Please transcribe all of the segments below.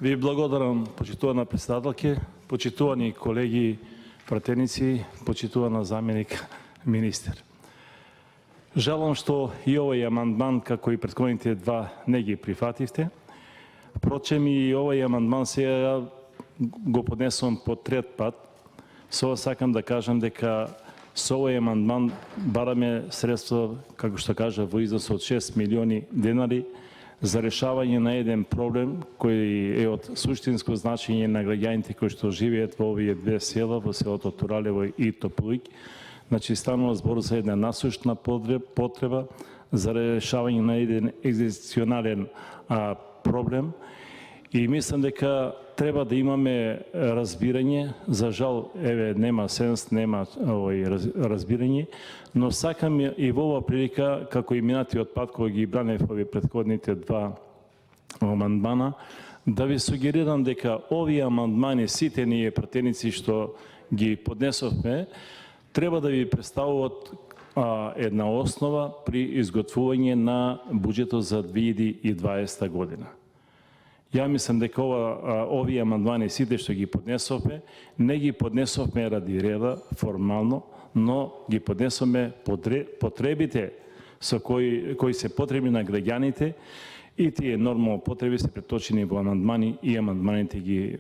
Ви благодарам, почитувана председателке, почитувани колеги, пратеници, почитувана заменик министер. Жалам што и овој амандман, како и претходните два, не ги прифативте. Впрочем, и овој амандман сега го поднесувам по трет пат. Со ова сакам да кажам дека со овој амандман бараме средства, како што кажа, во износ од 6 милиони денари за решавање на еден проблем кој е од суштинско значење на граѓаните кои што живеат во овие две села, во селото Туралево и Тополик. Значи, станува збор за една насущна потреба за решавање на еден екзистенцијален проблем. И мислам дека треба да имаме разбирање, за жал, нема сенс, нема разбирање, но сакам и во ова прилика, како и минатиот пат, кога ги бранев овие претходните два амандмана, да ви сугерирам дека овие амандмани, сите ние пратеници што ги поднесовме, треба да ви представуват една основа при изготвување на буџетот за 2020 година. Ја мислам дека овие амандмани сите што ги поднесовме, не ги поднесовме ради реда, формално, но ги поднесовме потребите со кои се потребни на граѓаните и тие нормално потреби се преточени во амандмани и амандманите ги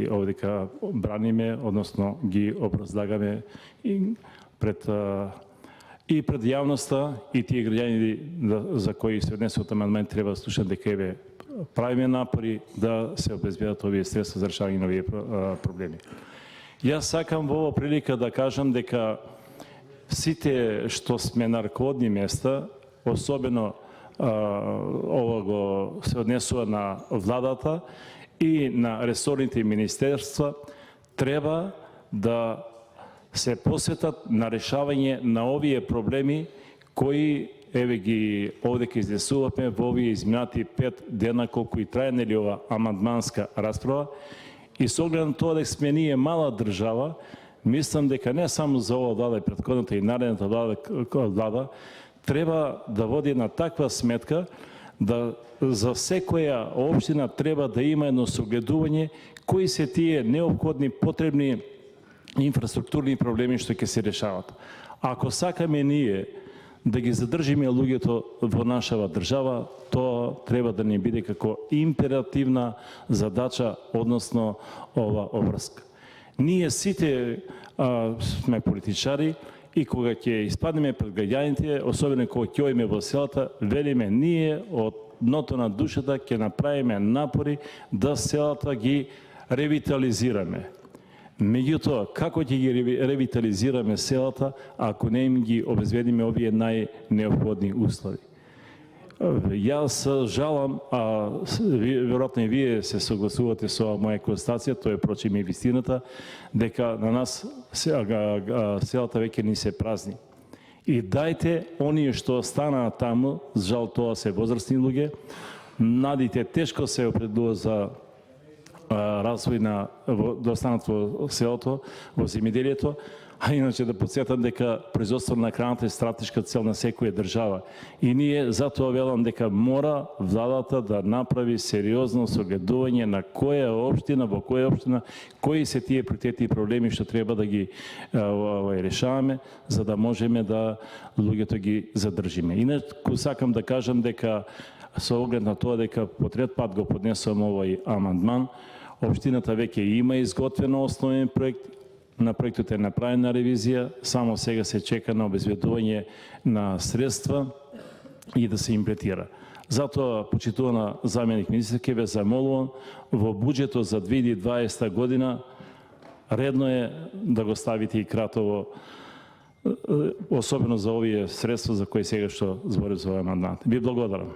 овдека браниме, односно ги образлагаме и пред јавноста и тие граѓани за кои се однесуваат амандмани треба да слушат дека правиме напори да се обезбедат овие средства за решавање на овие проблеми. Јас сакам во ова прилика да кажам дека сите што сме на раководни места, особено ова го се однесува на владата и на ресорните министерства, треба да се посветат на решавање на овие проблеми кои ги овдека изнесуваме во овие изминати 5 дена колку и трае нели ова амандманска расправа. И со оглед на тоа дека сме ние мала држава, мислам дека не само за ова влада и претходната и наредната влада треба да води на таква сметка да за секоја општина треба да има едно согледување кои се тие неопходни, потребни инфраструктурни проблеми што ќе се решават. Ако сакаме ние да ги задржиме луѓето во нашава држава, тоа треба да ни биде како императивна задача, односно ова обврска. Ние сите сме политичари и кога ќе испаднеме пред граѓаните, особено кога ќе оиме во селата, велиме ние од дното на душата ќе направиме напори да селата ги ревитализираме. Меѓутоа, како ќе ги ревитализираме селата, ако не им ги обезбедиме овие најнеопходни услови? Јас жалам, веројатно и вие се согласувате со моја констатација, тоа е прочим и вистината, дека на нас селата веќе ни се празни. И дајте оние што останаа таму, жал тоа се возрастни луѓе, младите тешко се определуваат за развој да останат во селото, во земјоделието, а иначе да подсетам дека производство на храната е стратешка цел на секоја држава. И ние затоа велам дека мора владата да направи сериозно согледување на која општина, во која општина, кои се тие приоритетни проблеми што треба да ги решаваме, за да можеме да луѓето ги задржиме. Инаку сакам да кажам дека со оглед на тоа дека по трет пат го поднесувам овој амандман, општината веќе има изготвен основен проект, на проектот е направена ревизија, само сега се чека на обезбедување на средства и да се имплементира. Затоа, почитувана заменик министер, ќе ве замолувам во буџетот за 2020 година редно е да го ставите и кратово, особено за овие средства за кои сега што зборим за овој амандман. Ви благодарам.